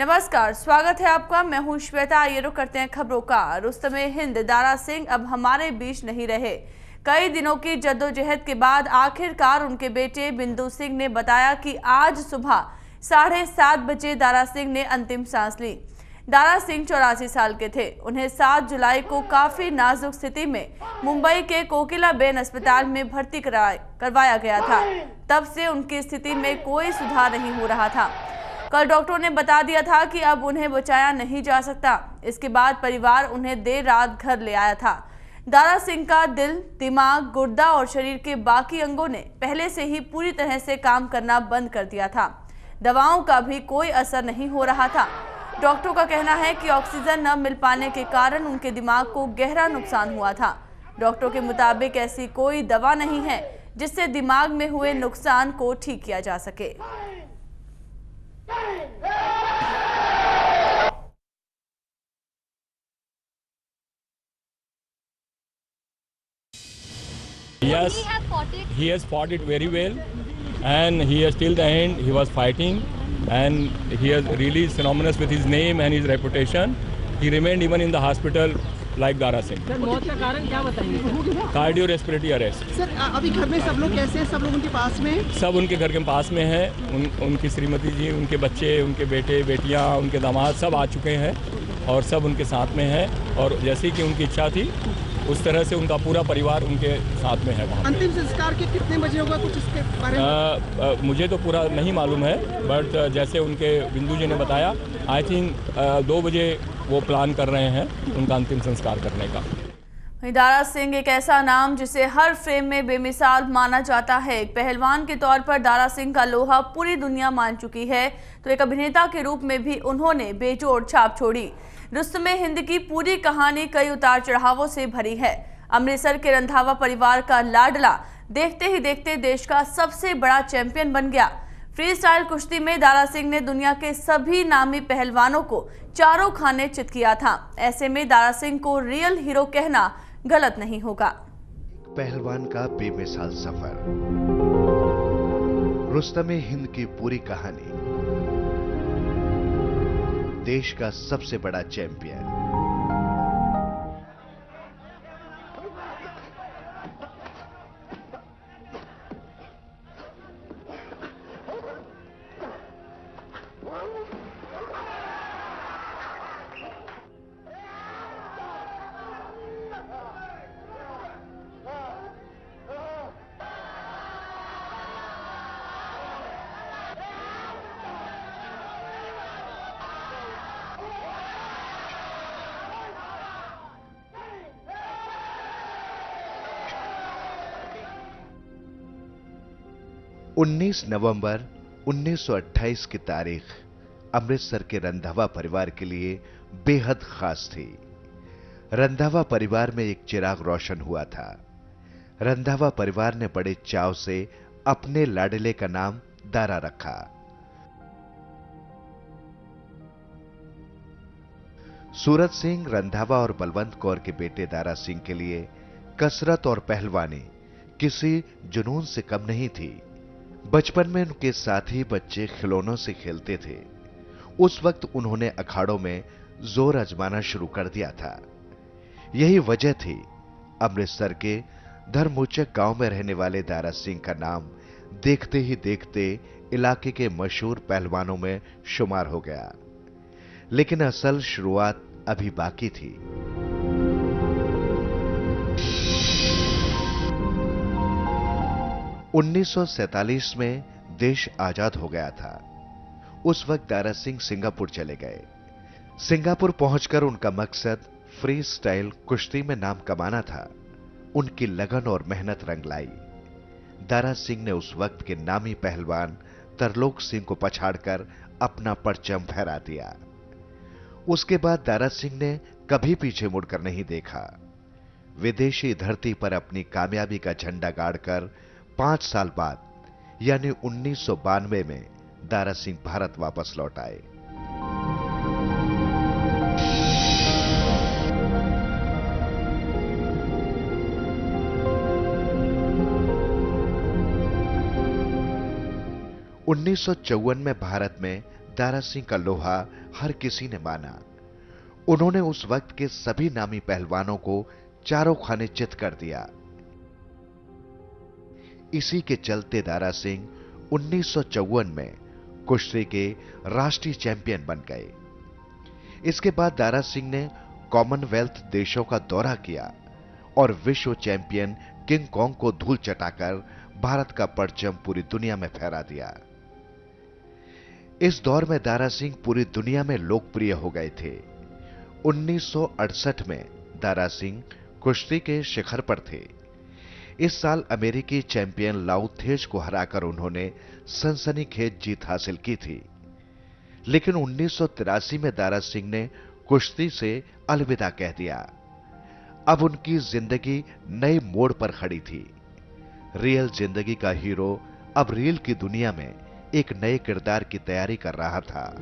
नमस्कार, स्वागत है आपका। मैं हूं श्वेता। आइए रुक करते हैं खबरों का। रुस्तमे-ए-हिंद दारा सिंह अब हमारे बीच नहीं रहे। कई दिनों की जद्दोजहद के बाद आखिरकार उनके बेटे बिंदु सिंह ने बताया कि आज सुबह 7:30 बजे दारा सिंह ने अंतिम सांस ली। दारा सिंह 84 साल के थे। उन्हें 7 जुलाई को काफी नाजुक स्थिति में मुंबई के कोकिलाबेन अस्पताल में भर्ती करवाया गया था। तब से उनकी स्थिति में कोई सुधार नहीं हो रहा था। कल डॉक्टरों ने बता दिया था कि अब उन्हें बचाया नहीं जा सकता। इसके बाद परिवार उन्हें देर रात घर ले आया था। दारा सिंह का दिल, दिमाग, गुर्दा और शरीर के बाकी अंगों ने पहले से ही पूरी तरह से काम करना बंद कर दिया था। दवाओं का भी कोई असर नहीं हो रहा था। डॉक्टरों का कहना है कि ऑक्सीजन न मिल पाने के कारण उनके दिमाग को गहरा नुकसान हुआ था। डॉक्टरों के मुताबिक ऐसी कोई दवा नहीं है जिससे दिमाग में हुए नुकसान को ठीक किया जा सके। Yes, he has fought it very well, and he has till the end he was fighting, and he has really synonymous with his name and his reputation. He remained even in the hospital like Dara Singh. Sir, मौत का कारण क्या बताएंगे? Cardiorespiratory arrest. Sir, अभी घर में सब लोग कैसे हैं? सब लोग उनके पास में हैं? सब उनके घर के पास में हैं। उनकी श्रीमती जी, उनके बच्चे, उनके बेटे बेटियां, उनके दामाद सब आ चुके हैं और सब उनके साथ में हैं। और जैसे कि उनकी इच्छा थी उस तरह से उनका पूरा परिवार उनके साथ में है वहाँ। अंतिम संस्कार के कितने बजे होगा, कुछ इसके बारे में? मुझे तो पूरा नहीं मालूम है, बट जैसे उनके बिंदु जी ने बताया, आई थिंक 2 बजे वो प्लान कर रहे हैं उनका अंतिम संस्कार करने का। दारा सिंह एक ऐसा नाम जिसे हर फ्रेम में बेमिसाल माना जाता है। एक पहलवान के तौर पर दारा सिंह का लोहा पूरी दुनिया मान चुकी है, तो एक अभिनेता के रूप में भी उन्होंने बेजोड़ छाप छोड़ी। रुस्तमे-ए-हिंद की पूरी कहानी कई उतार चढ़ावों से भरी है। अमृतसर के रंधावा परिवार का लाडला देखते ही देखते देश का सबसे बड़ा चैंपियन बन गया। फ्री स्टाइल कुश्ती में दारा सिंह ने दुनिया के सभी नामी पहलवानों को चारों खाने चित किया था। ऐसे में दारा सिंह को रियल हीरो कहना गलत नहीं होगा। पहलवान का बेमिसाल सफर, रुस्तमे-ए-हिंद की पूरी कहानी, देश का सबसे बड़ा चैंपियन। उन्नीस नवंबर 1928 की तारीख अमृतसर के रंधावा परिवार के लिए बेहद खास थी। रंधावा परिवार में एक चिराग रोशन हुआ था। रंधावा परिवार ने बड़े चाव से अपने लाडले का नाम दारा रखा। सूरत सिंह रंधावा और बलवंत कौर के बेटे दारा सिंह के लिए कसरत और पहलवानी किसी जुनून से कम नहीं थी। बचपन में उनके साथी बच्चे खिलौनों से खेलते थे। उस वक्त उन्होंने अखाड़ों में जोर आजमाना शुरू कर दिया था। यही वजह थी अमृतसर के धर्मोचक गांव में रहने वाले दारा सिंह का नाम देखते ही देखते इलाके के मशहूर पहलवानों में शुमार हो गया। लेकिन असल शुरुआत अभी बाकी थी। उन्नीस सौ 47 में देश आजाद हो गया था। उस वक्त दारा सिंह सिंगापुर चले गए। सिंगापुर पहुंचकर उनका मकसद फ्री स्टाइल कुश्ती में नाम कमाना था। उनकी लगन और मेहनत रंग लाई। दारा सिंह ने उस वक्त के नामी पहलवान तरलोक सिंह को पछाड़कर अपना परचम फहरा दिया। उसके बाद दारा सिंह ने कभी पीछे मुड़कर नहीं देखा। विदेशी धरती पर अपनी कामयाबी का झंडा गाड़कर 5 साल बाद यानी 1992 में दारा सिंह भारत वापस लौट आए। 1954 में भारत में दारा सिंह का लोहा हर किसी ने माना। उन्होंने उस वक्त के सभी नामी पहलवानों को चारों खाने चित कर दिया। इसी के चलते दारा सिंह 1954 में कुश्ती के राष्ट्रीय चैंपियन बन गए। इसके बाद दारा सिंह ने कॉमनवेल्थ देशों का दौरा किया और विश्व चैंपियन किंग कॉन्ग को धूल चटाकर भारत का परचम पूरी दुनिया में फहरा दिया। इस दौर में दारा सिंह पूरी दुनिया में लोकप्रिय हो गए थे। 1968 में दारा सिंह कुश्ती के शिखर पर थे। इस साल अमेरिकी चैंपियन लाउ थेज को हराकर उन्होंने सनसनीखेज जीत हासिल की थी। लेकिन 1983 में दारा सिंह ने कुश्ती से अलविदा कह दिया। अब उनकी जिंदगी नए मोड़ पर खड़ी थी। रियल जिंदगी का हीरो अब रील की दुनिया में एक नए किरदार की तैयारी कर रहा था।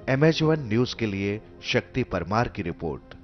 MH1 न्यूज के लिए शक्ति परमार की रिपोर्ट।